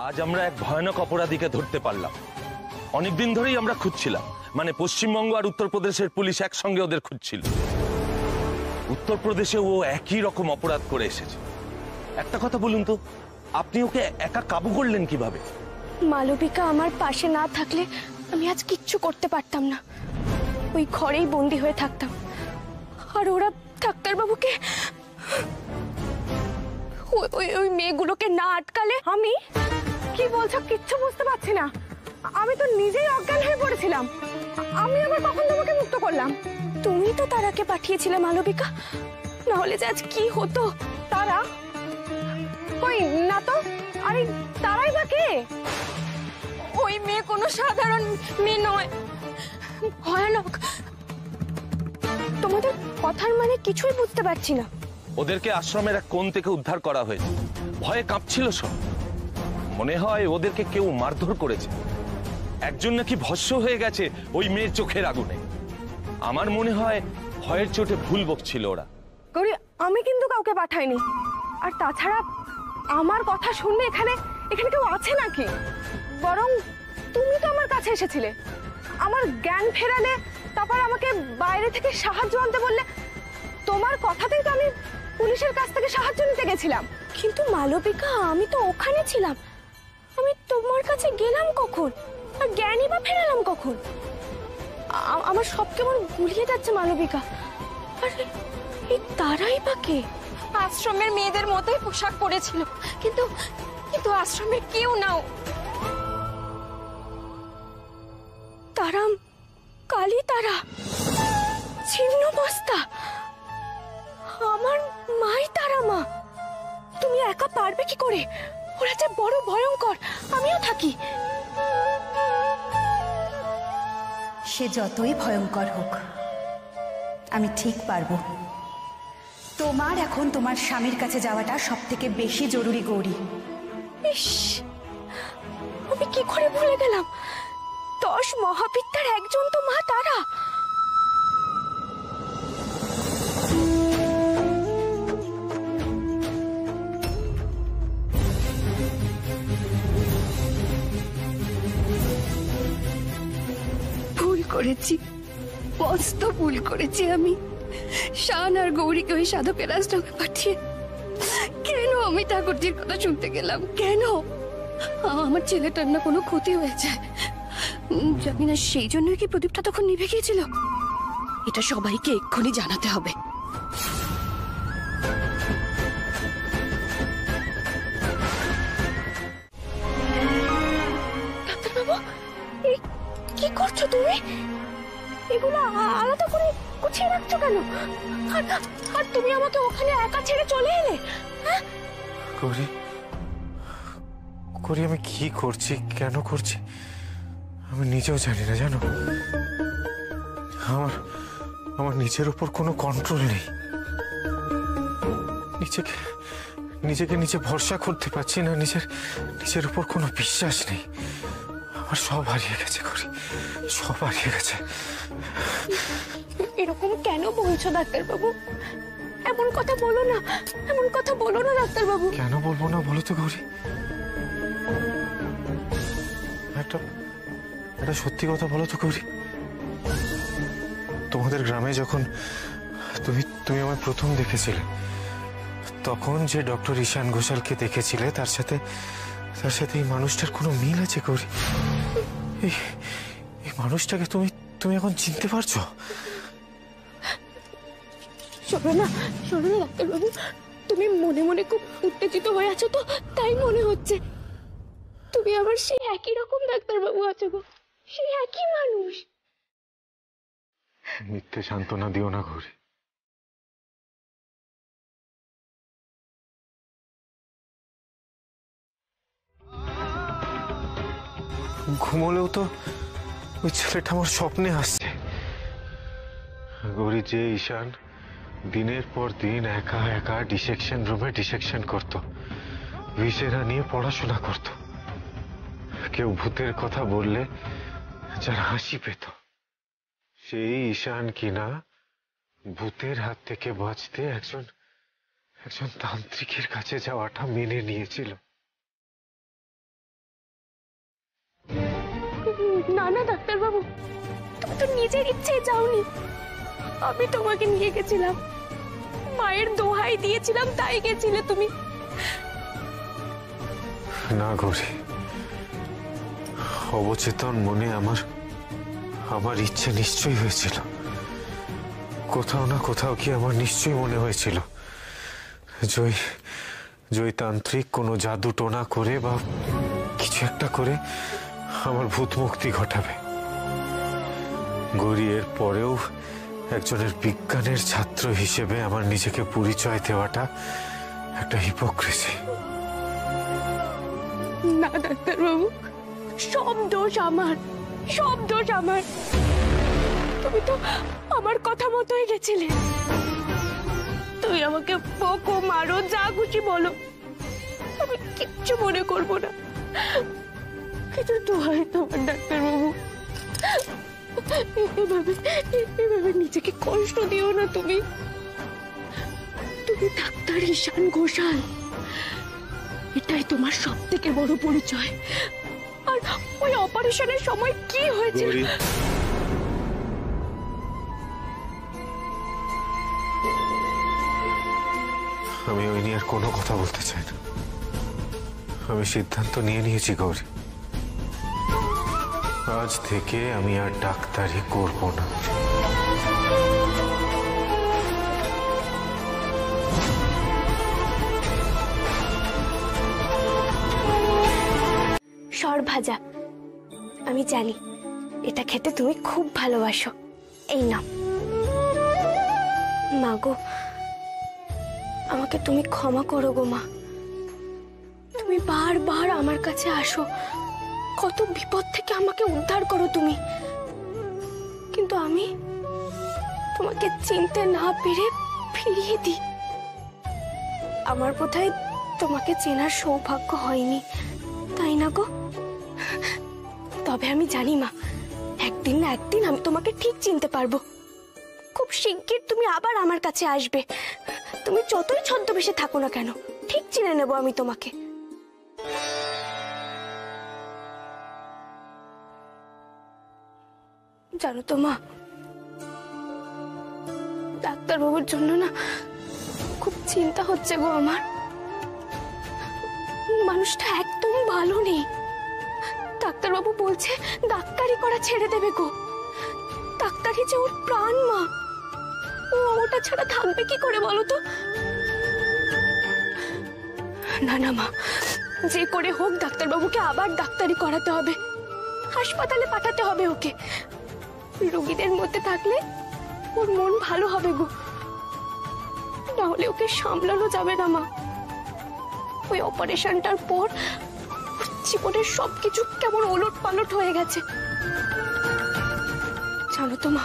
আজ আমরা এক ভয়ানক অপরাধীকে ধরতে পারলাম। অনেকদিন ধরেই আমরা খুঁজছিলাম, মানে পশ্চিমবঙ্গ আর উত্তরপ্রদেশের পুলিশ একসঙ্গে ওদের খুঁজছিল। উত্তরপ্রদেশে ও একই রকম অপরাধ করে এসেছে। একটা কথা বলুন তো, আপনি ওকে একা কাবু করলেন কিভাবে? মালবিকা আমার পাশে না থাকলে আমি আজ কিচ্ছু করতে পারতাম না। ওই ঘরেই বন্দি হয়ে থাকতাম। আর ওরা ডাক্তারবাবুকে, ওই মেয়েগুলোকে না আটকালে। আমি কি বলছো কিচ্ছু বুঝতে পারছি না। আমি তো নিজেই অজ্ঞান হয়ে পড়েছিলাম। আমি আবার কখন তোমাকে মুক্ত করলাম? তুমি তো তারাকে পাঠিয়েছিলে মালবিকা, না হলে যে আজ কি হতো। তারা? ওই না তো। আরে তারাই বা কে? ওই মেয়ে কোনো সাধারণ মেয়ে নয়, ভয়ানক। তোমাদের কথার মানে কিছুই বুঝতে পারছি না। ওদেরকে আশ্রমের এক কোণ থেকে উদ্ধার করা হয়েছে। ভয়ে কাঁপছিল সব। মনে হয় ওদেরকে কেউ মারধর করেছে। একজন নাকি ভস্ম হয়ে গেছে ওই মেয়ের চোখের আগুনে। আমার মনে হয় ভয়ের চোটে ভুল বকছিল ওরা। গৌরী, আমি কিন্তু কাউকে পাঠাইনি। আর তাছাড়া আমার কথা শুনবে এখানে কেউ আছে নাকি? বরং তুমি তো আমার কাছে এসেছিলে, আমার জ্ঞান ফেরালে, তারপর আমাকে বাইরে থেকে সাহায্য আনতে বললে। তোমার কথাতেই তো আমি পুলিশের কাছ থেকে সাহায্য নিতে গেছিলাম। কিন্তু মালবিকা, আমি তো ওখানে ছিলাম। আমি তোমার কাছে গেলাম কখন? আর জ্ঞানই বা ফেরালাম কখন? আমার সব কেমন গুলিয়ে যাচ্ছে মালবিকা। আর এই তারাই বা কে? আশ্রমের মেয়েদের মতোই পোশাক পরেছিল, কিন্তু কিন্তু আশ্রমের কেউ নাও। তারা, কালী তারা, ছিন্ন বস্তা, আমার মাই তারা মা। তুমি একা পারবে কি করে? ওরা যে বড় ভয়ঙ্কর। আমিও থাকি। সে যতই ভয়ঙ্কর হোক, আমি ঠিক পারবো। তোমার এখন তোমার স্বামীর কাছে যাওয়াটা সব থেকে বেশি জরুরি গৌরী। ইস, আমি কি করে ভুলে গেলাম? 10 মহাবিদ্যার একজন তো মা তারা। ভুল করেছি, মস্ত ভুল করেছি আমি। শান আর গৌরীকে ওই সাধকের আশ্রমে পাঠিয়ে কেন আমি ঠাকুরজির কথা শুনতে গেলাম? কেন আমার ছেলেটার না কোনো ক্ষতি হয়ে যায়? জানি না সেই জন্যই কি প্রদীপটা তখন নিভে গিয়েছিল। এটা সবাইকে এক্ষুনি জানাতে হবে। ডাক্তারবাবু, এই কি করছো তুমি? এগুলো আলাদা করে গুছিয়ে রাখছো কেন? আর তুমি আমাকে ওখানে একা ছেড়ে চলে এলে? গৌরী, গৌরী, আমি কি করছি, কেন করছি আমি নিজেও জানি না, জানো। আমার নিজের উপর কোনো কন্ট্রোল নেই। নিজে ভরসা করতে পারছি না। নিজের উপর কোনো বিশ্বাস নেই। আমার সব হারিয়ে গেছে গৌরী, সব হারিয়ে গেছে। এরকম কেন বলছো ডাক্তারবাবু? এমন কথা বলো না, এমন কথা বলো না ডাক্তারবাবু। কেন বলবো না বলো তো গৌরী? একটা সত্যি কথা বলো তো গৌরী। তোমাদের গ্রামে যখন তুমি আমায় প্রথম দেখেছিলে, তখন যে ডক্টর ঈশান ঘোষালকে দেখেছিলে, তার সাথে এই মানুষটার কোনো মিল আছে গৌরী? এই মানুষটাকে তুমি এখন চিনতে পারছো? শোনো না ডাক্তারবাবু, তুমি মনে মনে খুব উত্তেজিত হয়ে আছো তো, তাই মনে হচ্ছে। তুমি আবার সেই একই রকম ডাক্তারবাবু আছো গো, সেই একই মানুষ। মিথ্যে সান্ত্বনা দিও না গৌরী। ঘুমোলেও তো ওই ছেলেটা আমার স্বপ্নে আসছে গৌরী। যে ঈশান দিনের পর দিন একা একা ডিসেকশন রুমে ডিসেকশন করত, ভিসেরা নিয়ে পড়াশোনা করত, কেউ ভূতের কথা বললে যার হাসি পেত, সেই ঈশান কিনা ভূতের হাত থেকে বাঁচতে একজন তান্ত্রিকের কাছে যাওয়াটা মেনে নিয়েছিল। না না ডাক্তারবাবু, তুমি তো নিজের ইচ্ছেই যাওনি। আমি তোমাকে নিয়ে গেছিলাম, মায়ের দোহাই দিয়েছিলাম, তাই গেছিলে তুমি। না গৌরী, অবচেতন মনে আমার ইচ্ছে নিশ্চয়ই হয়েছিল। কোথাও না কোথাও কি আমার নিশ্চয়ই মনে হয়েছিল জয়তান্ত্রিক কোনো জাদু টোনা করে বা কিছু একটা করে আমার ভূত মুক্তি ঘটাবে। গৌরী, এর পরেও একজনের বিজ্ঞানের ছাত্র হিসেবে আমার নিজেকে পরিচয় দেওয়াটা একটা হিপোক্রেসি। না ডাক্তারবাবু, সব দোষ আমার, সব দোষ আমার। তুমি তো আমার কথা মতোই গেছিলে। তুই আমাকে বকো, মারো, যা খুশি বলো, আমি কিচ্ছু মনে করবো না। কিন্তু দোহাই তোমার ডাক্তারবাবু, এভাবে নিজেকে কষ্ট দিও না। তুমি ডাক্তার ঈশান ঘোষাল, এটাই তোমার সব থেকে বড় পরিচয়। আর ওই অপারেশনের সময় কি হয়েছিল? আমি ওই নিয়ে আর কোনো কথা বলতে চাই না। আমি সিদ্ধান্ত নিয়ে নিয়েছি গৌরী, আজ থেকে আমি আর ডাক্তারি করব না। সরভাজা, আমি জানি এটা খেতে তুমি খুব ভালোবাসো। এই নাও। মা গো, আমাকে তুমি ক্ষমা করো গো মা। তুমি বারবার আমার কাছে আসো, কত বিপদ থেকে আমাকে উদ্ধার করো তুমি, কিন্তু আমি তোমাকে চিনতে না পেরে ফিরিয়ে দিই। আমার বোধহয় তোমাকে চেনার সৌভাগ্য হয়নি, তাই না গো? তবে আমি জানি মা, একদিন না একদিন আমি তোমাকে ঠিক চিনতে পারবো। খুব শিগগির তুমি আবার আমার কাছে আসবে। তুমি যতই ছদ্মবেশে থাকো না কেন, ঠিক চিনে নেব আমি তোমাকে। জানো তো মা, ডাক্তারবাবুর জন্য না খুব চিন্তা হচ্ছে গো আমার। মানুষটা একদম ভালো নেই। ডাক্তারবাবু বলছে ডাক্তারি করা ছেড়ে দেবে গো। ডাক্তারি যে ওর প্রাণ মা, ও ওটা ছাড়া থাকবে কি করে বলো তো? না না মা, যে করে হোক ডাক্তারবাবুকে আবার ডাক্তারি করাতে হবে, হাসপাতালে পাঠাতে হবে ওকে। রোগীদের মধ্যে থাকলে ওর মন ভালো হবে গো, না হলে ওকে সামলানো যাবে না মা। ওই অপারেশনটার পর জীবনের সবকিছু কেমন ওলট পালট হয়ে গেছে। জানো তো মা,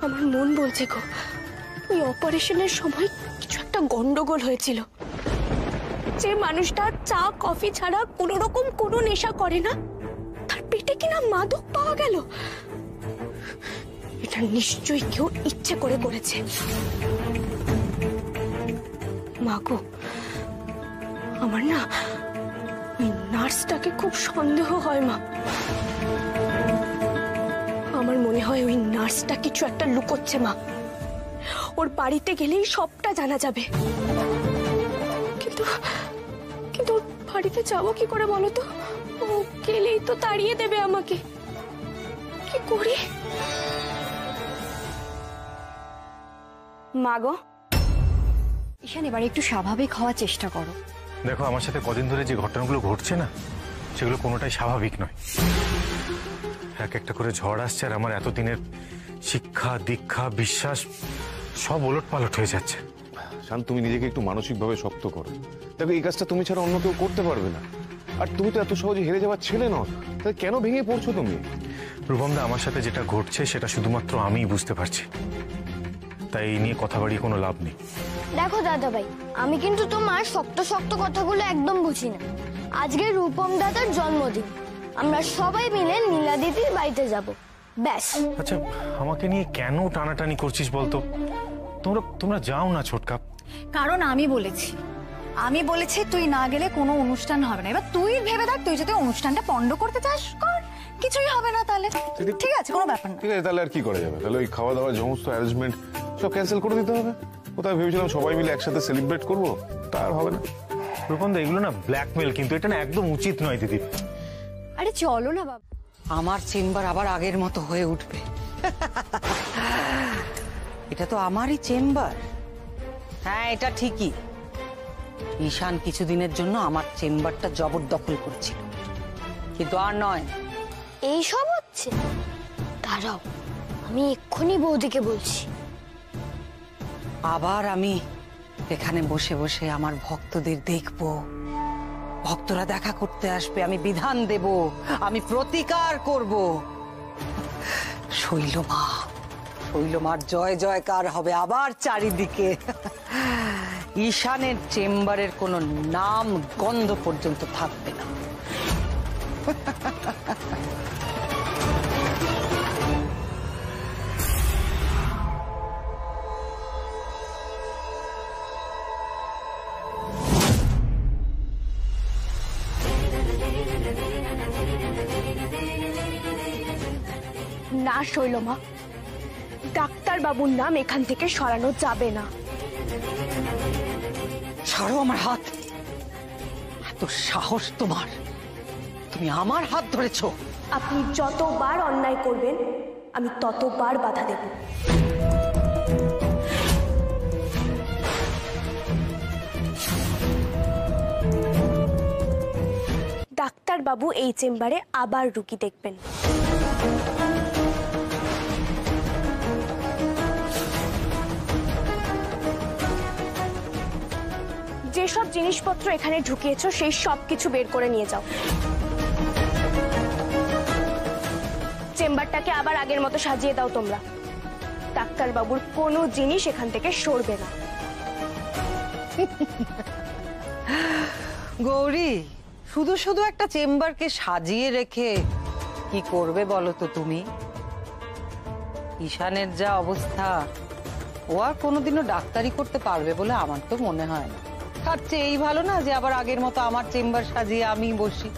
আমার মন বলছে গো, ওই অপারেশনের সময় কিছু একটা গন্ডগোল হয়েছিল। যে মানুষটা চা কফি ছাড়া কোনো রকম কোনো নেশা করে না, তার পেটে কিনা মাদক পাওয়া গেল। এটা নিশ্চয়ই কেউ ইচ্ছে করে করেছে। মা গো, আমার না ওই নার্সটাকে খুব সন্দেহ হয় মা। আমার মনে হয় ওই নার্সটা কিছু একটা লুকোচ্ছে মা। ওর বাড়িতে গেলেই সবটা জানা যাবে। কিন্তু কিন্তু ওর বাড়িতে যাবো কি করে বলো তো? ও গেলেই তো তাড়িয়ে দেবে আমাকে। কি করি? মাগো, ঈশান, এবার একটু স্বাভাবিক হওয়ার চেষ্টা করো। দেখো, আমার সাথে কদিন ধরে যে ঘটনাগুলো ঘটছে না, সেগুলো কোনোটাই স্বাভাবিক নয়। এক একটা করে ঝড় আসছে, আর আমার এতদিনের শিক্ষা দীক্ষা বিশ্বাস সব ওলট পালট হয়ে যাচ্ছে। শান্ত, তুমি নিজেকে একটু মানসিকভাবে শক্ত করো। দেখো, এই কাজটা তুমি ছাড়া অন্য কেউ করতে পারবে না। আর তুমি তো এত সহজে হেরে যাওয়ার ছেলে নও, তাই কেন ভেঙে পড়ছো তুমি? রূপমদা, আমার সাথে যেটা ঘটছে সেটা শুধুমাত্র আমিই বুঝতে পারছি, তাই এই নিয়ে কথা বাড়িয়ে কোনো লাভ নেই। দেখো দাদা ভাই, আমি কিন্তু তোমার শক্ত শক্ত কথাগুলো একদম বুঝি না। আজকে রূপম দাদার জন্মদিন, আমরা সবাই মিলে নীলা দিদির বাড়িতে যাব, ব্যাস। আচ্ছা, আমাকে নিয়ে কেন টানাটানি করছিস বলতো? তোমরা যাও না ছোটকা। কারণ আমি বলেছি তুই না গেলে কোনো অনুষ্ঠান হবে না। এবার তুই ভেবে দেখ, তুই যদি অনুষ্ঠানটা পন্ড করতে চাস কর, কিছুই হবে না তাহলে। ঠিক আছে, কোনো ব্যাপার না। ঠিক আছে, তাহলে আর কি করা যাবে? তাহলে ওই খাওয়া দাওয়ার সমস্ত অ্যারেঞ্জমেন্ট সব ক্যান্সেল করে দিতে হবে। কোথায় ভেবেছিলাম সবাই মিলে একসাথে সেলিব্রেট করবো, তা আর হবে না। রূপমদা, এগুলো না ব্ল্যাকমেল, কিন্তু এটা না একদম উচিত নয় দিদি। আরে চলো না বাবা। আমার চেম্বার আবার আগের মতো হয়ে উঠবে। এটা তো আমারই চেম্বার। হ্যাঁ, এটা ঠিকই। ঈশান কিছুদিনের জন্য আমার চেম্বারটা জবরদখল করেছিল, কিন্তু আর নয়। এই সব হচ্ছে? দাঁড়াও, আমি এক্ষুনি বৌদিকে বলছি। আবার আমি এখানে বসে বসে আমার ভক্তদের দেখব, ভক্তরা দেখা করতে আসবে, আমি বিধান দেব, আমি প্রতিকার করব। শৈলমার জয় জয়কার হবে আবার চারিদিকে। ঈশানের চেম্বারের কোনো নাম গন্ধ পর্যন্ত থাকবে না। না শৈলমা, ডাক্তার বাবুর নাম এখান থেকে সরানো যাবে না। ছাড়ো আমার হাত। এত সাহস তোমার? তুমি আমার হাত ধরেছো? আপনি যতবার অন্যায় করবেন আমি ততবার বাধা দেব। ডাক্তার বাবু এই চেম্বারে আবার রুগী দেখবেন। যেসব জিনিসপত্র এখানে ঢুকিয়েছো সেই সব কিছু বের করে নিয়ে যাও। চেম্বারটাকে আবার আগের মতো সাজিয়ে দাও তোমরা। ডাক্তার বাবুর কোনো জিনিস এখান থেকে সরবে না। গৌরী, শুধু শুধু একটা চেম্বারকে সাজিয়ে রেখে কি করবে বলো তো তুমি? ঈশানের যা অবস্থা, ও আর কোনোদিনও ডাক্তারি করতে পারবে বলে আমার তো মনে হয় না। তার চেয়ে এই ভালো না যে আবার আগের মতো আমার চেম্বার সাজিয়ে আমি বসি।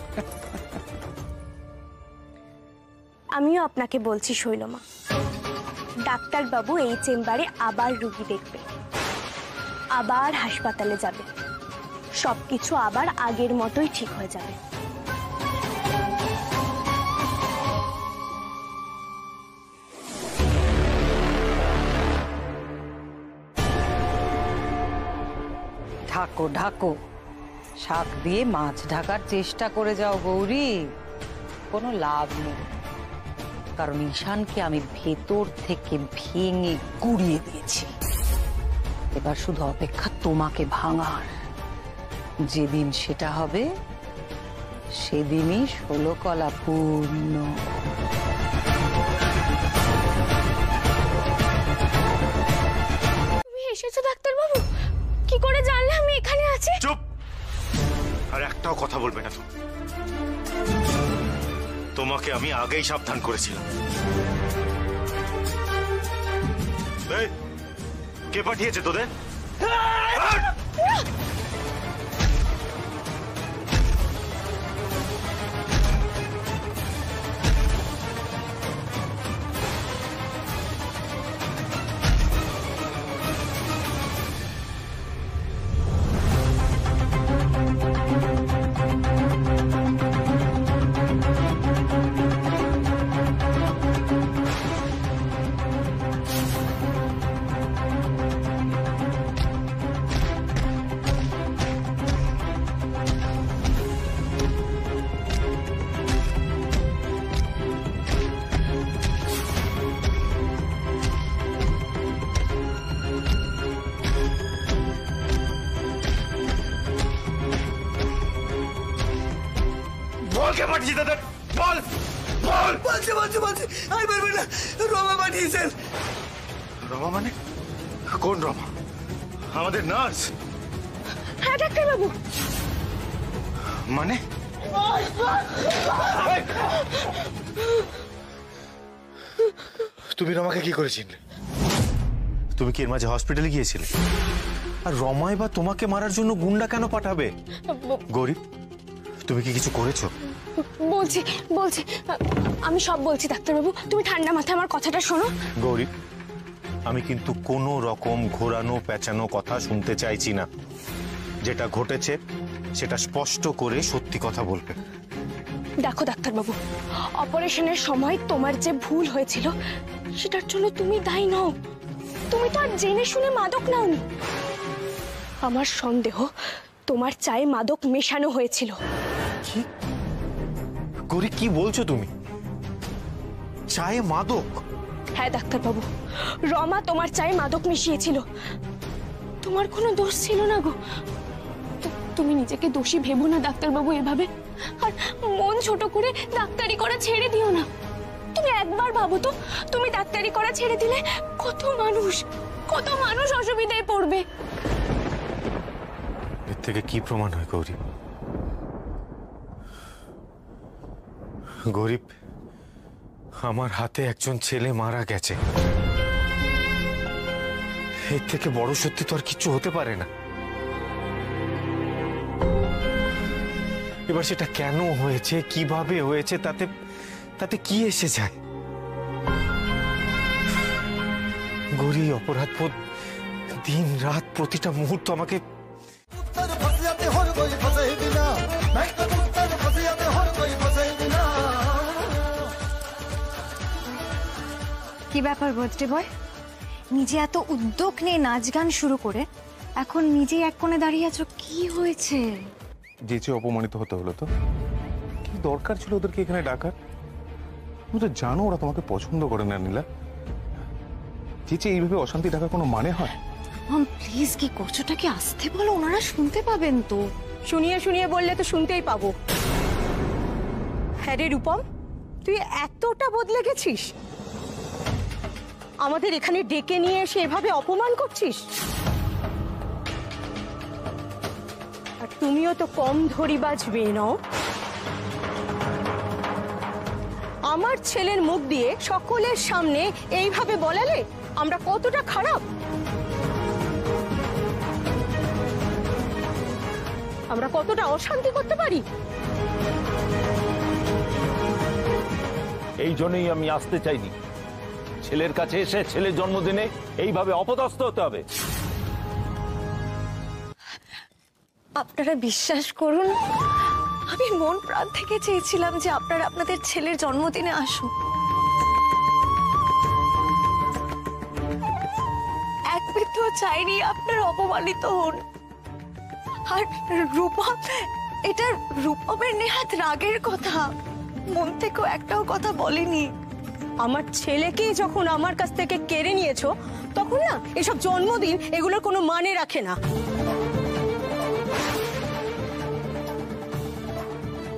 আমিও আপনাকে বলছি শৈলমা, ডাক্তার বাবু এই চেম্বারে আবার রুগী দেখবে, আবার হাসপাতালে যাবে, সবকিছু আবার আগের মতোই ঠিক হয়ে যাবে। ঢাকো ঢাকো, শাক দিয়ে মাছ ঢাকার চেষ্টা করে যাও গৌরী, কোনো লাভ নেই। কারণ ঈশানকে আমি ভেতর থেকে ভেঙে গুড়িয়ে দিয়েছি। এবার শুধু অপেক্ষা তোমাকে ভাঙার। যেদিন সেটা হবে সেদিনই 16 কলা পূর্ণ। তুমি এসেছো ডাক্তার বাবু? কি করে জানলে আমি এখানে আছি? চুপ! আর একটাও কথা বলবে না তুমি। তোমাকে আমি আগেই সাবধান করেছিলাম। এই, কে পাঠিয়েছে তোদের? কে পাঠিয়েছে তাদের? বল বল। বলছে আর বলবে না, রমা পাঠিয়েছেন। রমা মানে? কোন রমা? আমাদের নার্স? হ্যাঁ ডাক্তার বাবু। মানে তুমি রমাকে কি করে চিনলে? তুমি কি এর মাঝে হসপিটালে গিয়েছিলে? আর রমাই বা তোমাকে মারার জন্য গুন্ডা কেন পাঠাবে? গৌরী, তুমি কি কিছু করেছো? বলছি বলছি আমি সব বলছি ডাক্তারবাবু, তুমি ঠান্ডা মাথায় আমার কথাটা শোনো। গৌরী, আমি কিন্তু কোনো রকম ঘোরানো পেঁচানো কথা শুনতে চাইছি না। যেটা ঘটেছে সেটা স্পষ্ট করে সত্যি কথা বলবে। দেখো ডাক্তারবাবু, অপারেশনের সময় তোমার যে ভুল হয়েছিল সেটার জন্য তুমি দায়ী নও। তুমি তো আর জেনে শুনে মাদক নাওনি। আমার সন্দেহ তোমার চায়ে মাদক মেশানো হয়েছিল। কি গৌরী, কি বলছো তুমি? চায়ে মাদক? হ্যাঁ ডাক্তারবাবু, রমা তোমার চায়ে মাদক মিশিয়েছিল। তোমার কোনো দোষ ছিল না গো। তুমি নিজেকে দোষী ভেবো না ডাক্তারবাবু এভাবে, আর মন ছোট করে ডাক্তারি করা ছেড়ে দিও না। তুমি একবার ভাবো তো, তুমি ডাক্তারি করা ছেড়ে দিলে কত মানুষ অসুবিধায় পড়বে। এর থেকে কি প্রমাণ হয় গৌরী? গরিব, আমার হাতে একজন ছেলে মারা গেছে। এর থেকে বড় সত্যি তো আর কিছু হতে পারে না। এবার সেটা কেন হয়েছে, কিভাবে হয়েছে, তাতে কি এসে যায়? গৌরী, অপরাধবোধ দিন রাত প্রতিটা মুহূর্ত আমাকে কি ব্যাপার বার্থডে বয়, নিজে এত উদ্যোগ নিয়ে নাচ গান শুরু করে এখন নিজেই এক কোণে দাঁড়িয়ে আছো, কি হয়েছে? যেচে অপমানিত হতে হলো তো? কি দরকার ছিল ওদেরকে এখানে ডাকার? তুমি তো জানো ওরা তোমাকে পছন্দ করে না নীলা। যেচে এইভাবে অশান্তি ডাকার কোনো মানে হয়? প্লিজ, কি করছোটা কি আসতে বলো, ওনারা শুনতে পাবেন তো। শুনিয়ে শুনিয়ে বললে তো শুনতেই পাবো। হ্যাঁ রে রূপম, তুই এতটা বদলে গেছিস? আমাদের এখানে ডেকে নিয়ে এসে এভাবে অপমান করছিস? আর তুমিও তো কম ধরিবাজ মেয়ে নও। আমার ছেলের মুখ দিয়ে সকলের সামনে এইভাবে বলালে আমরা কতটা খারাপ, আমরা কতটা অশান্তি করতে পারি। এই জন্যই আমি আসতে চাইনি। ছেলের কাছে এসে ছেলের জন্মদিনে এইভাবে অপদস্থ হতে হবে? আপনারা বিশ্বাস করুন, আমি মন প্রাণ থেকে চেয়েছিলাম যে আপনারা আপনাদের ছেলের জন্মদিনে আসুন। এক বিন্দু চাইনি আপনার অপমানিত হন। আর রূপম, এটা রূপমের নেহাত রাগের কথা, মন থেকেও একটাও কথা বলেনি। আমার ছেলেকে যখন আমার কাছ থেকে কেড়ে নিয়েছো তখন না এসব জন্মদিন এগুলোর কোনো মানে রাখে না।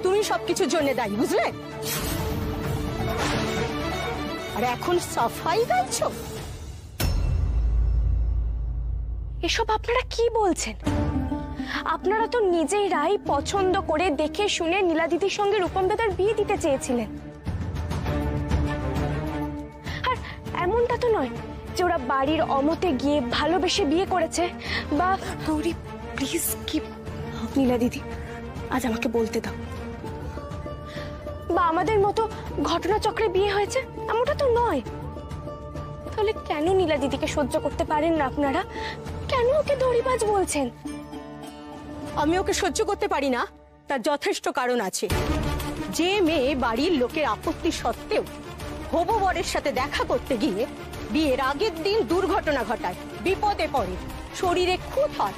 তুমি সবকিছুর জন্য দায়ী, বুঝলে? আর এখন সাফাই গাইছো? এসব আপনারা কি বলছেন? আপনারা তো নিজেরাই পছন্দ করে দেখে শুনে নীলা দিদির সঙ্গে রূপম দাদার বিয়ে দিতে চেয়েছিলেন। আর এমনটা তো নয় যে ওরা বাড়ির অমতে গিয়ে ভালোবেসে বিয়ে করেছে। বা গৌরী প্লিজ, কি নীলা দিদি আজ আমাকে বলতে দাও। বা আমাদের মতো ঘটনাচক্রে বিয়ে হয়েছে, এমনটা তো নয়। তাহলে কেন নীলা দিদিকে সহ্য করতে পারেন না আপনারা? কেন ওকে ধরিবাজ বলছেন? আমি ওকে সহ্য করতে পারি না, তার যথেষ্ট কারণ আছে। যে মেয়ে বাড়ির লোকের আপত্তি সত্ত্বেও হবু বরের সাথে দেখা করতে গিয়ে বিয়ের আগের দিন দুর্ঘটনা ঘটায়, বিপদে পড়ে, শরীরে খুঁত হয়,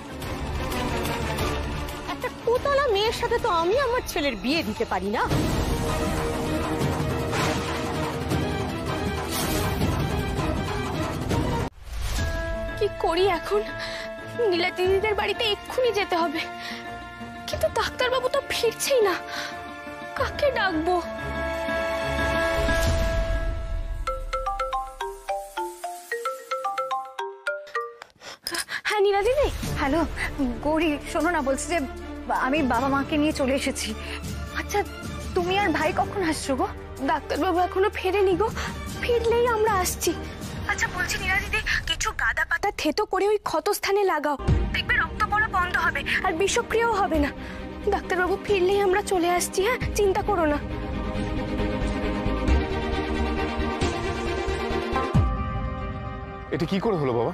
একটা কুতলা মেয়ের সাথে তো আমি আমার ছেলের বিয়ে দিতে পারি না। কি করি এখন? নীলা দিদিদের বাড়িতে এক্ষুনি যেতে হবে, কিন্তু ডাক্তারবাবু তো ফিরছেই না। কাকে ডাকবো? হ্যাঁ নীলা দিদি। হ্যালো গৌরী, শোনো না, বলছি যে আমি বাবা মাকে নিয়ে চলে এসেছি। আচ্ছা, তুমি আর ভাই কখন আসছো গো? ডাক্তারবাবু এখনো ফেরেনি গো, ফিরলেই আমরা আসছি। আচ্ছা বলছি নীলা দিদি, কিছু গাঁদা পাতা থেতো করে ওই ক্ষতস্থানে লাগাও, দেখবে রক্ত পড়া বন্ধ হবে আর বিষক্রিয়াও হবে না। ডাক্তারবাবু ফিরলেই আমরা চলে আসছি, হ্যাঁ চিন্তা করো না। এটা কি করে হলো বাবা?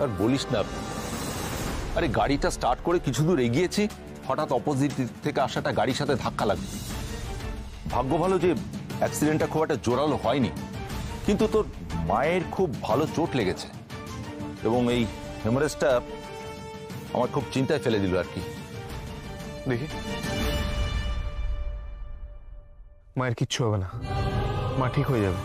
আর বলিস না, আরে গাড়িটা স্টার্ট করে কিছু দূর এগিয়েছি, হঠাৎ অপোজিট থেকে আসাটা গাড়ির সাথে ধাক্কা লাগে। ভাগ্য ভালো যে অ্যাক্সিডেন্টটা খুব একটা জোরালো হয়নি, কিন্তু তোর মায়ের খুব ভালো চোট লেগেছে এবং এই হেমারেজটা আমার খুব চিন্তায় ফেলে দিল আর কি। দেখি, মায়ের কিচ্ছু হবে না, মা ঠিক হয়ে যাবে।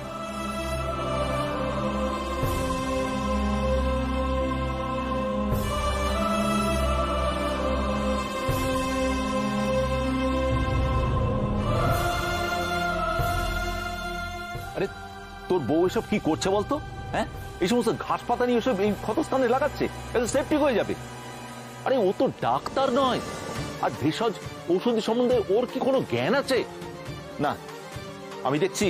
আরে তোর বউ এসব কি করছে বলতো? হ্যাঁ, এই সমস্ত ঘাস পাতা নিয়ে এসব এই ক্ষতস্থানে লাগাচ্ছে, এটা সেফটি হয়ে যাবে। আরে ও তো ডাক্তার নয়, আর ভেষজ ঔষধি সম্বন্ধে ওর কি কোনো জ্ঞান আছে? না, আমি দেখছি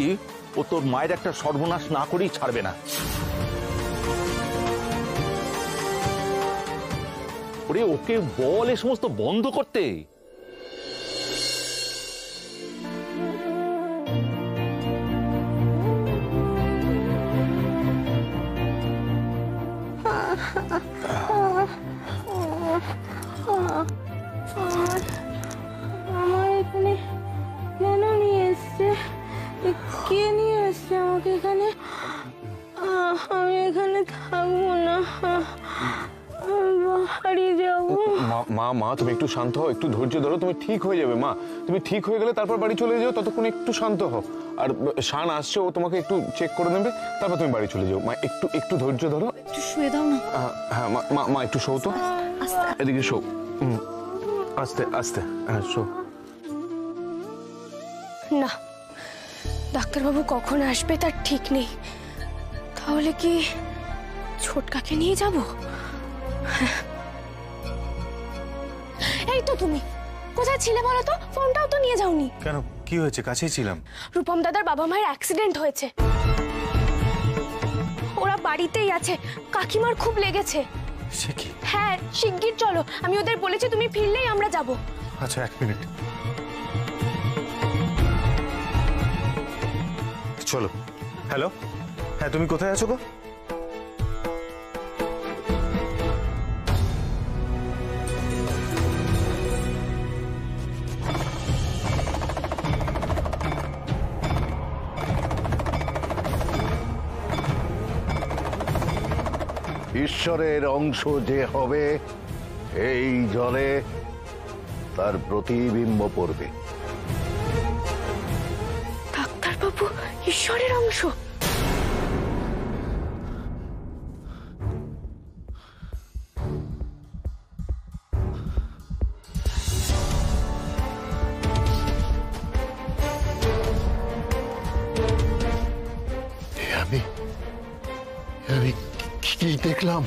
ও তোর মায়ের একটা সর্বনাশ না করেই ছাড়বে না। ওরে ওকে বল এ সমস্ত বন্ধ করতে। আমার এখানে কেন নিয়ে এসছে? কে নিয়ে এসছে আমাকে এখানে? আমি এখানে থাকবো না, বাড়ি যাবো। মা মা তুমি একটু শান্ত হও, একটু ধৈর্য ধরো, তুমি ঠিক হয়ে যাবে মা। তুমি ঠিক হয়ে গেলে তারপর বাড়ি চলে যাও, ততক্ষণ একটু শান্ত হও। আর শান আসছে, ও তোমাকে একটু চেক করে নেবে, তারপর তুমি বাড়ি চলে যাও। মা একটু ধৈর্য ধরো। একটু শুয়ে দাও না। হ্যাঁ মা একটু শো তো, এদিকে শো, আস্তে আস্তে, হ্যাঁ শো। না, ডাক্তারবাবু কখন আসবে তার ঠিক নেই। তাহলে কি ছোটকাকে নিয়ে যাব? এই তো তুমি কোথায় ছিলে বলো তো? ফোনটাও তো নিয়ে যাওনি কেন? কি হয়েছে? কাছেই ছিলাম। রূপম দাদার বাবা মায়ের অ্যাক্সিডেন্ট হয়েছে, ওরা বাড়িতেই আছে, কাকিমার খুব লেগেছে। সে কি? হ্যাঁ, শিগগির চলো, আমি ওদের বলেছি তুমি ফিরলেই আমরা যাব। আচ্ছা, 1 মিনিট, চলো। হ্যালো, হ্যাঁ তুমি কোথায় আছো গো? ঈশ্বরের অংশ যে হবে, এই জলে তার প্রতিবিম্ব পড়বে। ডাক্তারবাবু ঈশ্বরের অংশ? আমি কি দেখলাম?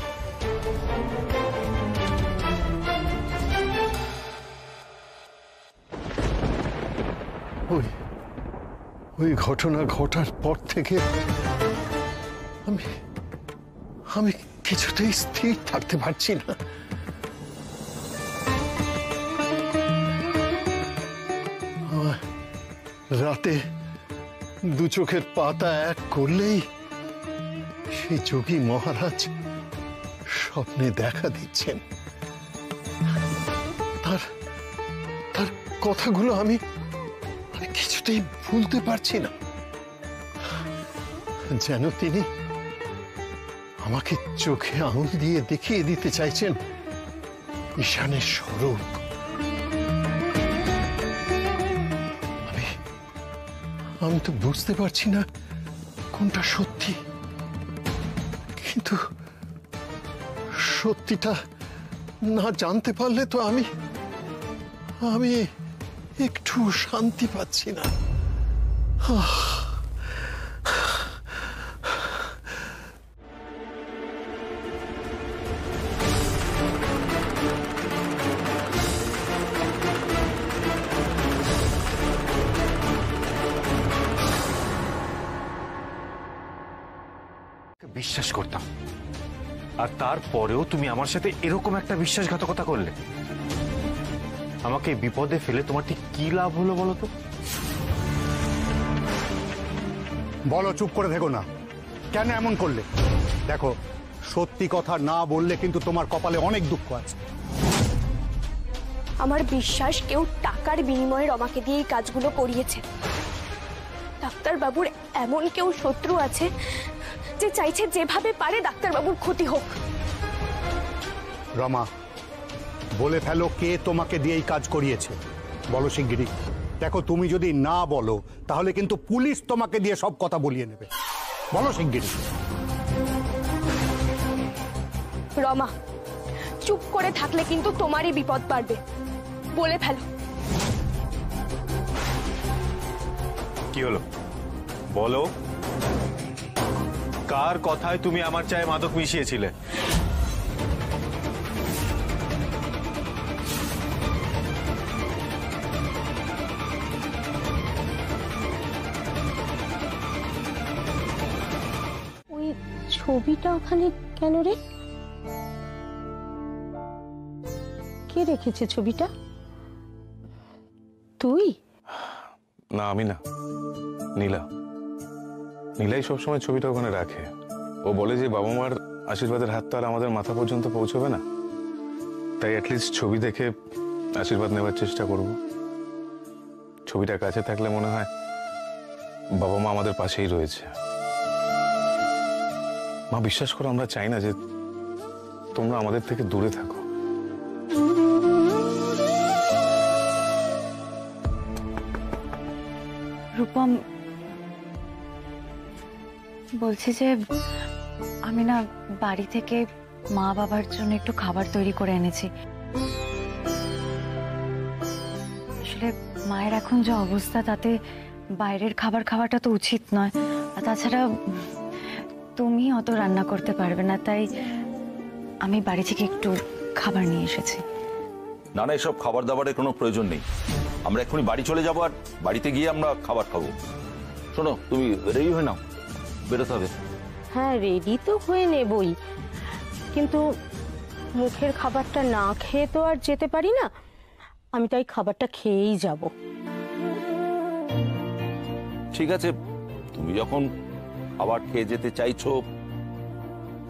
ওই ঘটনা ঘটার পর থেকে আমি কিছুতেই স্থির থাকতে পারছি না। রাতে 2 চোখের পাতা এক করলেই সেই যোগী মহারাজ স্বপ্নে দেখা দিচ্ছেন। তার কথাগুলো আমি কিছুতেই ভুলতে পারছি না। যেন তিনি আমাকে চোখে আঙুল দিয়ে দেখিয়ে দিতে চাইছেন ঈশানের স্বরূপ। আমি তো বুঝতে পারছি না কোনটা সত্যি, কিন্তু সত্যিটা না জানতে পারলে তো আমি একটু শান্তি পাচ্ছি না। বিশ্বাস করতাম, আর তারপরেও তুমি আমার সাথে এরকম একটা বিশ্বাসঘাতকতা করলে। আমাকে বিপদে ফেলে তোমার ঠিক কি লাভ হলো বলো তো? বলো, চুপ করে থেকো না। কেন এমন করলে? দেখো, সত্যি কথা না বললে কিন্তু তোমার কপালে অনেক দুঃখ আছে। আমার বিশ্বাস কেউ টাকার বিনিময়ে রমাকে দিয়ে এই কাজগুলো করিয়েছে। ডাক্তারবাবুর এমন কেউ শত্রু আছে যে চাইছে যেভাবে পারে ডাক্তারবাবুর ক্ষতি হোক। রমা, বলে ফেলো কে তোমাকে দিয়ে এই কাজ করিয়েছে, বলো শিগগিরই। দেখো, তুমি যদি না বলো তাহলে কিন্তু পুলিশ তোমাকে দিয়ে সব কথা বলিয়ে নেবে। বলো শিগগিরই। রমা, চুপ করে থাকলে কিন্তু তোমারই বিপদ বাড়বে। বলে ফেলো। কি হলো বলো, কার কথায় তুমি আমার চায়ে মাদক মিশিয়েছিলে? ওই ছবিটা ওখানে কেন রে? কে রেখেছে ছবিটা? তুই? না, আমি না, নীলা। নীলাই সবসময় ছবিটা ওখানে রাখে। ও বলে যে বাবা মার আশীর্বাদের হাত তো আর আমাদের মাথা পর্যন্ত পৌঁছবে না, তাই অ্যাটলিস্ট ছবি দেখে আশীর্বাদ নেবার চেষ্টা করব। ছবিটা কাছে থাকলে মনে হয় বাবা মা আমাদের পাশেই রয়েছে। মা, বিশ্বাস করো, আমরা চাই না যে তোমরা আমাদের থেকে দূরে থাকো। রূপম, বলছি যে আমি না বাড়ি থেকে মা বাবার জন্য একটু খাবার তৈরি করে এনেছি। আসলে মায়ের এখন যে অবস্থা, তাতে বাইরের খাবার খাওয়াটা তো উচিত নয়। আর তাছাড়া তুমি অত রান্না করতে পারবে না, তাই আমি বাড়ি থেকে একটু খাবার নিয়ে এসেছি। না না, এসব খাবার দাবারের কোনো প্রয়োজন নেই। আমরা এক্ষুনি বাড়ি চলে যাবো, আর বাড়িতে গিয়ে আমরা খাবার খাবো। শোনো, তুমি রেডি হয়ে নাও, বেরোতে হবে। হ্যাঁ, রেডি তো হয়ে নেবই, কিন্তু মুখের খাবারটা না খেয়ে তো আর যেতে পারি না। আমি তাই খাবারটা খেয়েই যাব। ঠিক আছে, তুমি যখন খাবার খেয়ে যেতে চাইছো,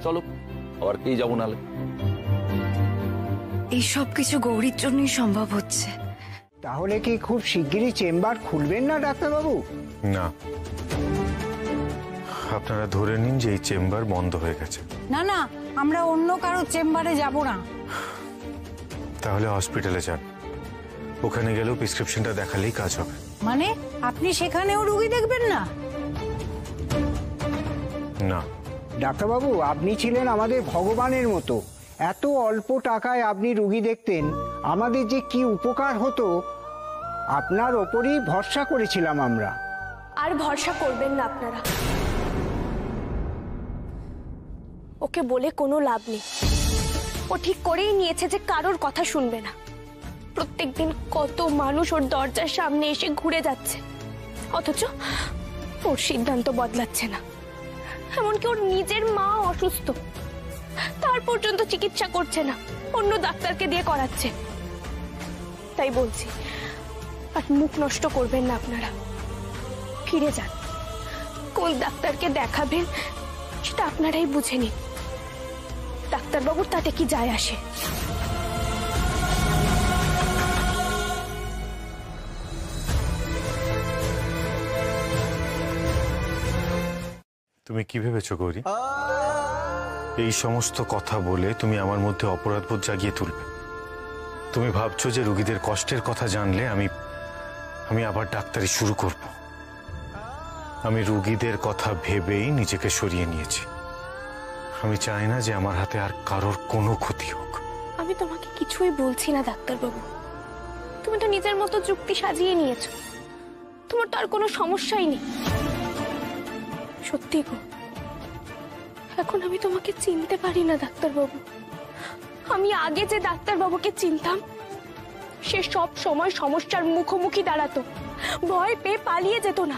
চলো আবার খেয়ে যাবো। নালে এই সব কিছু গৌরীর জন্যই সম্ভব হচ্ছে। তাহলে কি খুব শিগগিরই চেম্বার খুলবেন না ডাক্তারবাবু? না, আপনারা ধরে নিন যে এই চেম্বার বন্ধ হয়ে গেছে। না না, আমরা অন্য কারো চেম্বারে যাব না। তাহলে হসপিটালে যান, ওখানে গেলেও প্রেসক্রিপশনটা দেখালেই কাজ হবে। মানে আপনি সেখানেও রুগী দেখবেন না? না ডাক্তারবাবু, আপনি ছিলেন আমাদের ভগবানের মতো। এত অল্প টাকায় আপনি রুগী দেখতেন, আমাদের যে কি উপকার হতো। আপনার ওপরই ভরসা করেছিলাম আমরা। আর ভরসা করবেন না আপনারা। ওকে বলে কোনো লাভ নেই। ও ঠিক করেই নিয়েছে যে কারোর কথা শুনবে না। প্রত্যেকদিন কত মানুষ ওর দরজার সামনে এসে ঘুরে যাচ্ছে, অথচ ওর সিদ্ধান্ত বদলাচ্ছে না। এমনকি ওর নিজের মা অসুস্থ, তার পর্যন্ত চিকিৎসা করছে না, অন্য ডাক্তারকে দিয়ে করাচ্ছে। তাই বলছি, আর মুখ নষ্ট করবেন না আপনারা। ফিরে যান, কোন ডাক্তারকে দেখাবেন সেটা আপনারাই বুঝে নিন। ডাক্তারবাবুর তাতে কি যায় আসে? তুমি কি ভেবেছো গৌরী? এই সমস্ত কথা বলে তুমি আমার মধ্যে অপরাধবোধ জাগিয়ে তুলবে? তুমি ভাবছো যে রোগীদের কষ্টের কথা জানলে আমি আবার ডাক্তারি শুরু করব? আমি রোগীদের কথা ভেবেই নিজেকে সরিয়ে নিয়েছি। আমি চাই না যে আমার হাতে আর কারোর কোনো ক্ষতি হোক। আমি তোমাকে কিছুই বলছি না ডাক্তারবাবু। তুমি তো নিজের মতো যুক্তি সাজিয়ে নিয়েছো। তোমার তো আর কোনো সমস্যাই নেই। সত্যি গো, এখন আমি তোমাকে চিনতে পারি না ডাক্তারবাবু। আমি আগে যে ডাক্তারবাবুকে চিনতাম, সে সব সময় সমস্যার মুখোমুখি দাঁড়াতো, ভয় পেয়ে পালিয়ে যেত না,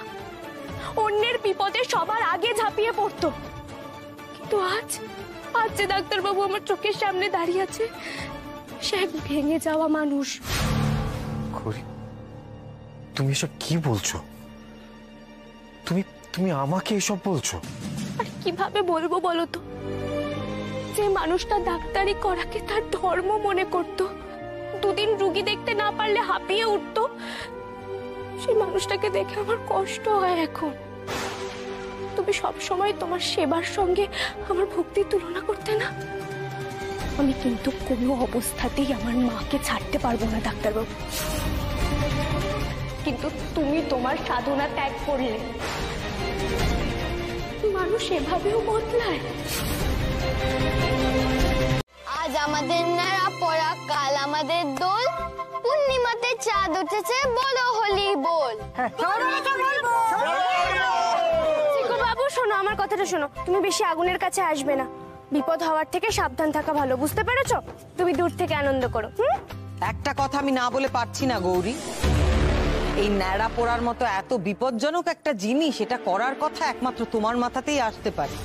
অন্যের বিপদে সবার আগে ঝাঁপিয়ে পড়তো। কিন্তু আজ যে ডাক্তারবাবু আমার চোখের সামনে দাঁড়িয়ে আছে, সে এক ভেঙে যাওয়া মানুষ। গৌরী, তুমি এসব কি বলছো? তুমি তুমি আমাকে এসব বলছো? আর কিভাবে বলবো বলো তো? যে মানুষটা ডাক্তারি করাকে তার ধর্ম মনে করত, দুদিন রুগী দেখতে না পারলে হাঁপিয়ে উঠতো, সেই মানুষটাকে দেখে আমার কষ্ট হয় এখন। তুমি সব সময় তোমার সেবার সঙ্গে আমার ভক্তির তুলনা করতে না। আমি কিন্তু কোনো অবস্থাতেই আমার মাকে ছাড়তে পারবো না ডাক্তারবাবু। কিন্তু তুমি তোমার সাধনা ত্যাগ করলে। মানুষ এভাবেও বদলায়। আজ আমাদের নাড়া পড়া, কাল আমাদের দোল, পূর্ণিমাতে চাঁদ উঠেছে, বলো হোলি বল। চিকু বাবু শোনো, আমার কথাটা শোনো। তুমি বেশি আগুনের কাছে আসবে না, বিপদ হওয়ার থেকে সাবধান থাকা ভালো, বুঝতে পেরেছো? তুমি দূর থেকে আনন্দ করো। একটা কথা আমি না বলে পারছি না গৌরী, এই ন্যাড়া পোড়ার মতো এত বিপজ্জনক একটা জিনিস, এটা করার কথা একমাত্র তোমার মাথাতেই আসতে পারে।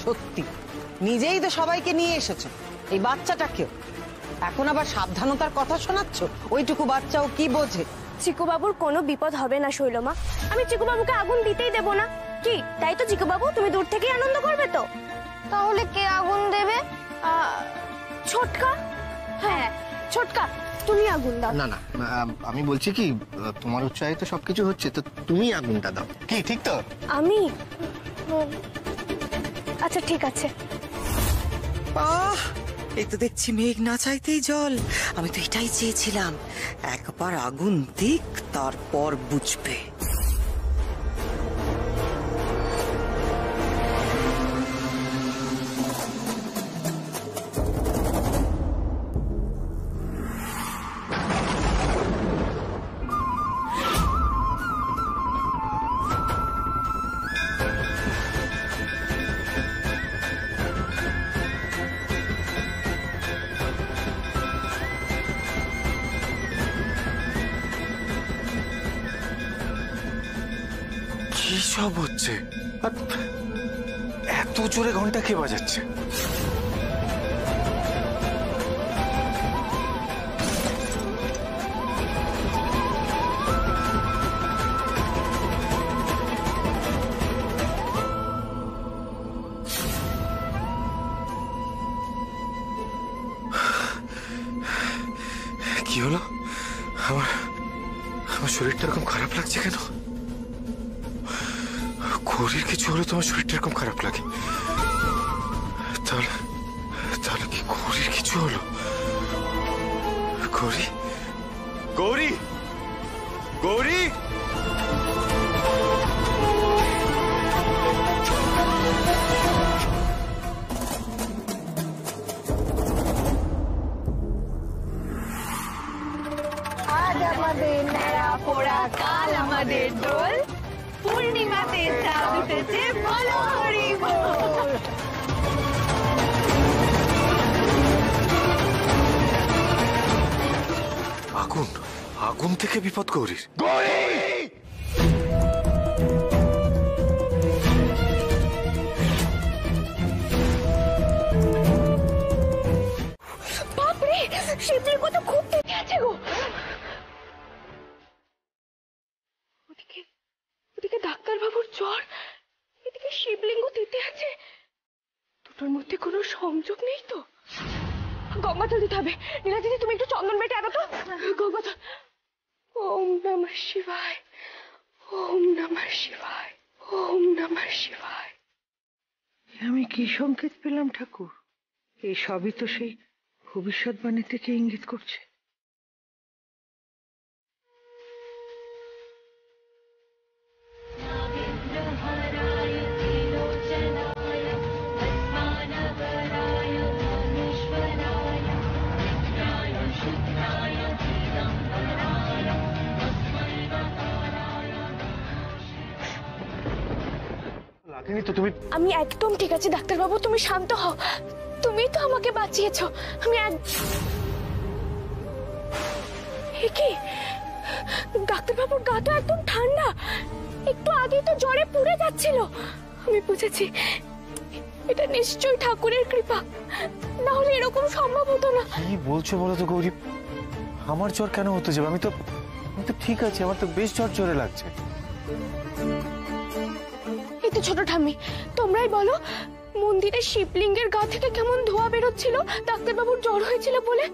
সত্যি নিজেই তো সবাইকে নিয়ে এসেছো, এই বাচ্চাটাকেও এখন আবার সাবধানতার কথা শোনাচ্ছ। ওইটুকু বাচ্চাও কি বোঝে? চিকু বাবুর কোনো বিপদ হবে না শৈলমা। আমি চিকু বাবুকে আগুন দিতেই দেবো না। কি তাই তো চিকু বাবু? তুমি দূর থেকেই আনন্দ করবে তো? তাহলে কে আগুন দেবে? ছোটকা। হ্যাঁ ছোটকা, তুমি আগুন দাও। না না, আমি বলছি কি, তোমার উৎসাহে তো সবকিছু হচ্ছে, তো তুমি আগুনটা দাও। কি ঠিক তো? আমি? আচ্ছা ঠিক আছে। এই তো দেখছি মেঘ না চাইতেই জল। আমি তো এটাই চেয়েছিলাম, একবার আগুন দিক, তারপর বুঝবে। কি সব হচ্ছে? আর এত জোরে ঘন্টা কে বাজাচ্ছে? কি হলো? আমার আমার শরীরটা এরকম খারাপ লাগছে কেন? গৌরীর কিছু হলো তোমার শরীরটা এরকম খারাপ লাগে? তাহলে তাহলে কি গৌরীর কিছু হলো? গৌরী, গৌরী, গৌরী! আজ আমাদের ন্যাড়া পোড়া, কাল আমাদের দোল, পূর্ণিমাতে চাঁদ উঠেছে, বলো হরি বল। আগুন, আগুন থেকে বিপদ গৌরীর। বাপরে, শিবলিঙ্গ তো খুব দেখে আছে গো। ওদিকে ওদিকে ডাক্তারবাবুর জ্বর, এদিকে শিবলিঙ্গ দিতে আছে, দুটোর মধ্যে কোনো সংযোগ নেই তো? গঙ্গাজল দিতে হবে। নীলা দিদি তুমি একটু চন্দন বেটে আনো তো। গঙ্গাজল। ওম নমঃ শিবায়, ওম নমঃ শিবায়, ওম নমঃ শিবায়। আমি কি সংকেত পেলাম ঠাকুর? এই সবই তো সেই ভবিষ্যৎবাণী থেকে ইঙ্গিত করছে। লাগেনি তো? তুমি? আমি একদম ঠিক আছি ডাক্তারবাবু, তুমি শান্ত হও। তুমি তো আমাকে বাঁচিয়েছো। আমি কি ডাক্তারবাবুর গা তো একদম ঠান্ডা, একটু আগেই তো জ্বরে পুড়ে যাচ্ছিল। আমি বুঝেছি এটা নিশ্চয়ই ঠাকুরের কৃপা, না হলে এরকম সম্ভব হতো না। কি বলছো বলো তো গৌরী? আমার জ্বর কেন হতে যাবে? আমি তো আমি তো ঠিক আছে, আমার তো বেশ ঝরঝরে লাগছে। এই তো ছোট ঠাম্মি, তোমরাই বলো, মন্দিরের শিবলিঙ্গের গা থেকে কেমন ধোঁয়া বেরোচ্ছিল ডাক্তারবাবুর জ্বর হয়েছিল বলে।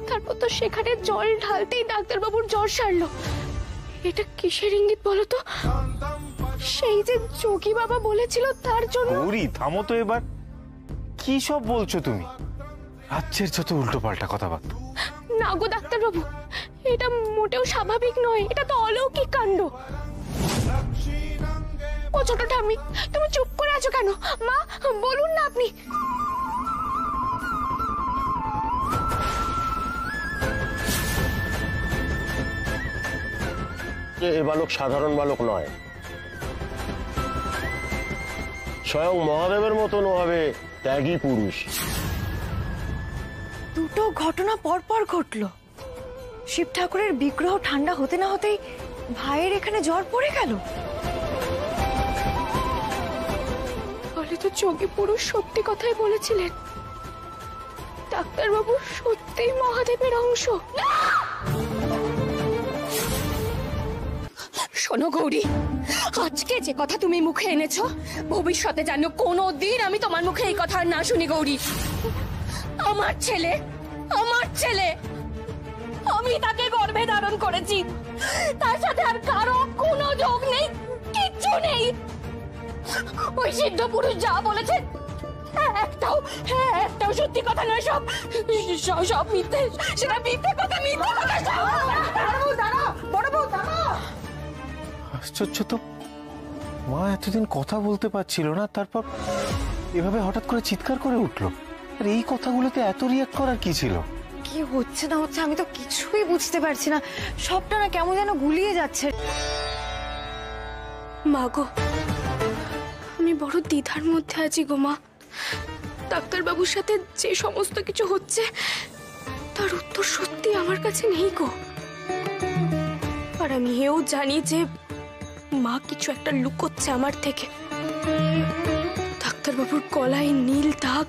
তারপর তো সেখানে জল ঢালতেই ডাক্তারবাবুর জ্বর সারলো। এটা কিসের ইঙ্গিত বলো তো? সেই যে যোগী বাবা বলেছিল তার জন্য। গৌরী থামো তো এবার, কি সব বলছো তুমি? রাজ্যের যত উল্টো পাল্টা কথাবার্তা। না গো ডাক্তারবাবু, এটা মোটেও স্বাভাবিক নয়, এটা তো অলৌকিক কাণ্ড। ও ছোট ঠাম্মি, তুমি চুপ করে আছো কেন? মা বলুন না আপনি। এ বালক সাধারণ বালক নয়, স্বয়ং মহাদেবের মতন হবে ত্যাগী পুরুষ। দুটো ঘটনা পরপর ঘটলো। শিব ঠাকুরের বিগ্রহ ঠান্ডা হতে না হতেই ভাইয়ের এখানে জ্বর পড়ে গেল। বলে তো যোগী পুরুষ সত্যি কথাই বলেছিলেন, ডাক্তারবাবু সত্যি মহাদেবের অংশ। শোনো গৌরী, আজকে যে কথা তুমি মুখে এনেছো, ভবিষ্যতে জানো কোনোদিন আমি তোমার মুখে এই কথা না শুনি। গৌরী, আমার ছেলে, আমি তাকে গর্ভে ধারণ করেছি, তার সাথে আর কারো কোনো যোগ নেই, কিচ্ছু নেই। ওই সিদ্ধ পুরুষ যা বলেছে একটাও সত্যি কথা নয়, সব মিথ্যে। সেটা মিথ্যে কথা, বড় বউ দাঁড়াও। আশ্চর্য তো, মা এতদিন কথা বলতে পারছিল না, তারপর এভাবে হঠাৎ করে চিৎকার করে উঠলো। আর এই কথাগুলোতে এত রিয়াক্ট করার কি ছিল? কি হচ্ছে না হচ্ছে আমি তো কিছুই বুঝতে পারছি না, সবটা না কেমন যেন গুলিয়ে যাচ্ছে। মা গো, আমি বড় দ্বিধার মধ্যে আছি গো মা। ডাক্তারবাবুর সাথে যে সমস্ত কিছু হচ্ছে তার উত্তর সত্যি আমার কাছে নেই গো। আর আমি এও জানি যে মা কিছু একটা লুকোচ্ছে আমার থেকে। ডাক্তারবাবুর গলায় নীল দাগ,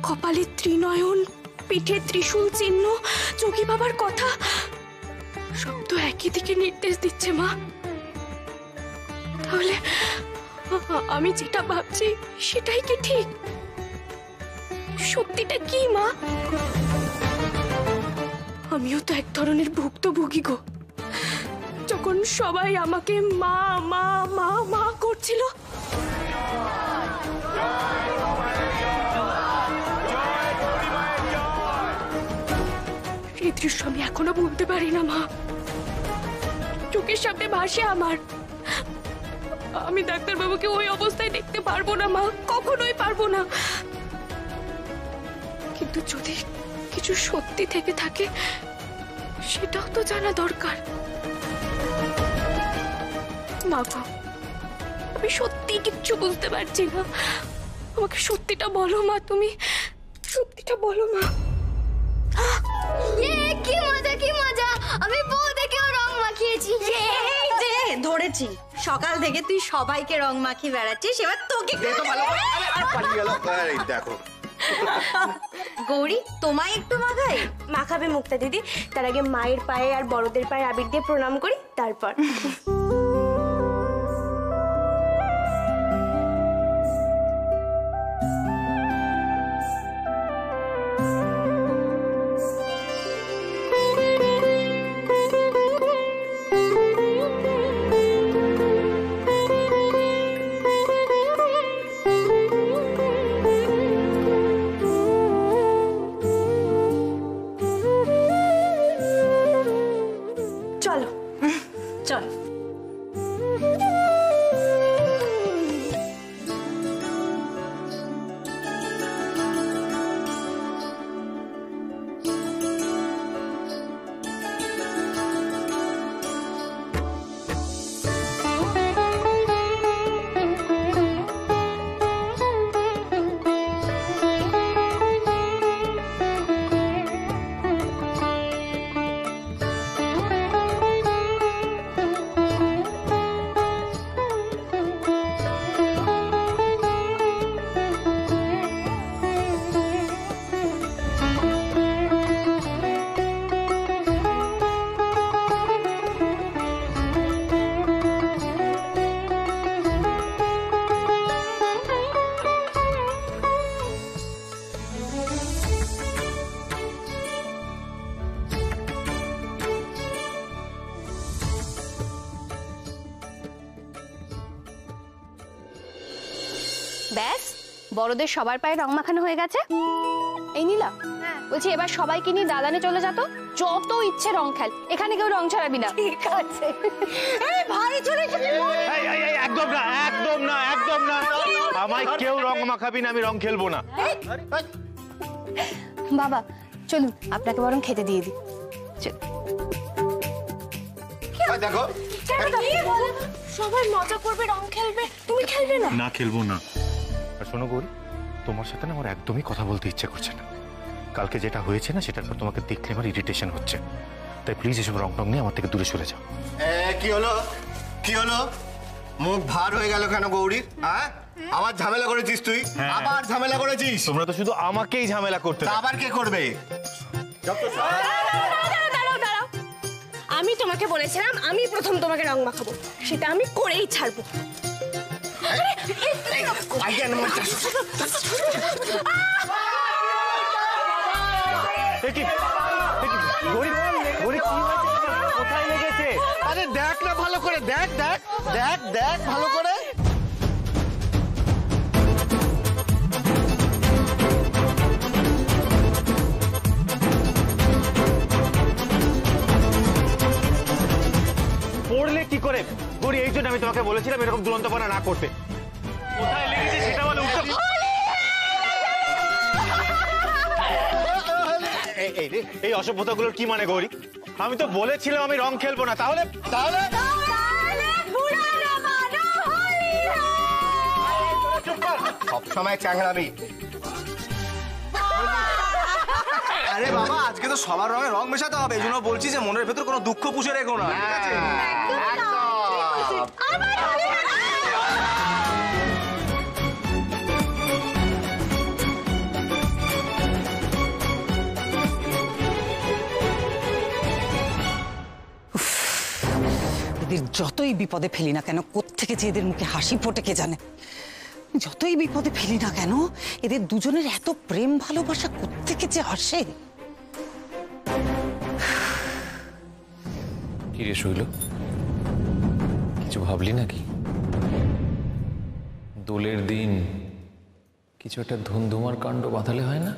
কপালে ত্রিনয়ন, পিঠে ত্রিশূল চিহ্ন, যোগী বাবার কথা, সব তো একই দিকে নির্দেশ দিচ্ছে মা। তাহলে আমি যেটা ভাবছি সেটাই কি ঠিক? সত্যিটা কি মা? আমিও তো এক ধরনের ভুক্তভোগী গো। যখন সবাই আমাকে মা মা মা মা করছিল, এই দৃশ্য আমি এখনো ভুলতে পারি না মা। চোখের সামনে ভাসে আমার। আমি ডাক্তারবাবুকে ওই অবস্থায় দেখতে পারবো না মা, কখনোই পারবো না। কিন্তু যদি কিছু সত্যি থেকে থাকে সেটাও তো জানা দরকার। মা গো, আমি সত্যি কিচ্ছু বুঝতে পারছি না, আমাকে সত্যিটা বলো মা, তুমি সত্যিটা বলো মা। কি মজা, কি মজা! আমি বউ দেখেও রং মাখিয়েছি। এই যে ধরেছি, সকাল থেকে তুই সবাইকে রং মাখিয়ে বেড়াচ্ছিস, এবার তোকে দেখো গৌরী, তোমায় একটু মাখাই। মাখাবে মুক্তা দিদি, তার আগে মায়ের পায়ে আর বড়দের পায়ে আবির দিয়ে প্রণাম করি, তারপর। চল। ব্যাস বড়দের সবার পায়ে রং মাখানো হয়ে গেছে। এই নীলা, বলছি এবার সবাইকে নিয়ে দালানে চলে যা তো, যত ইচ্ছে রং খেল, এখানে কেউ রং ছড়াবি না। ঠিক আছে। এই ভাই চলে একদম না, একদম না, একদম না, আমায় কেউ রং মাখাবি না, আমি রং খেলবো না। বাবা চলুন আপনাকে বরং খেতে দিয়ে দিই। দেখো সবাই মজা করবে, রং খেলবে, তুমি খেলবে না? না খেলবো না। আর শোনো গৌরী, তোমার সাথে না আমার একদমই কথা বলতে ইচ্ছে করছে না। কালকে যেটা হয়েছে না, সেটার পর তোমাকে দেখলে আমার ইরিটেশন হচ্ছে। তাই প্লিজ এসব রং টং নিয়ে আমার থেকে দূরে সরে যাও। কি হলো, কি হলো? মুখ ভার হয়ে গেল কেন গৌরী? হ্যাঁ, আবার ঝামেলা করেছিস তুই? আবার ঝামেলা করেছিস? তোমরা তো শুধু আমাকেই ঝামেলা করতে। আবার কে করবে? আমি তোমাকে বলেছিলাম আমি প্রথম তোমাকে রং মাখাবো, সেটা আমি করেই ছাড়বো। কোথায় লেগেছে? আরে দেখ না ভালো করে, দেখ দেখ দেখ দেখ ভালো করে। পড়লে কি করে গৌরী? এই জন্য আমি তোমাকে বলেছিলাম এরকম দুরন্তপনা না করতে। কোথায় লেগেছে সেটা বলে উত্তর। এই অসভ্যতাগুলোর কি মানে গৌরী? আমি তো বলেছিলাম আমি রং খেলবো না। তাহলে তাহলে সবসময় চ্যাংড়ামি। আরে বাবা, আজকে তো সবার রঙে রং মেশাতে হবে, এই জন্য বলছি যে মনের ভেতর কোনো দুঃখ পুষে রেখো না, ঠিক আছে? এদের যতই বিপদে ফেলি না কেন, কোত্থেকে যে এদের মুখে হাসি ফোটে কে জানে। যতই বিপদে ফেলি না কেন, এদের দুজনের এত প্রেম ভালোবাসা কোত্থেকে যে আসে। কি রে শৈল, কিছু ভাবলি নাকি? দোলের দিন কিছু একটা ধুমধুমার কাণ্ড বাঁধালে হয় না?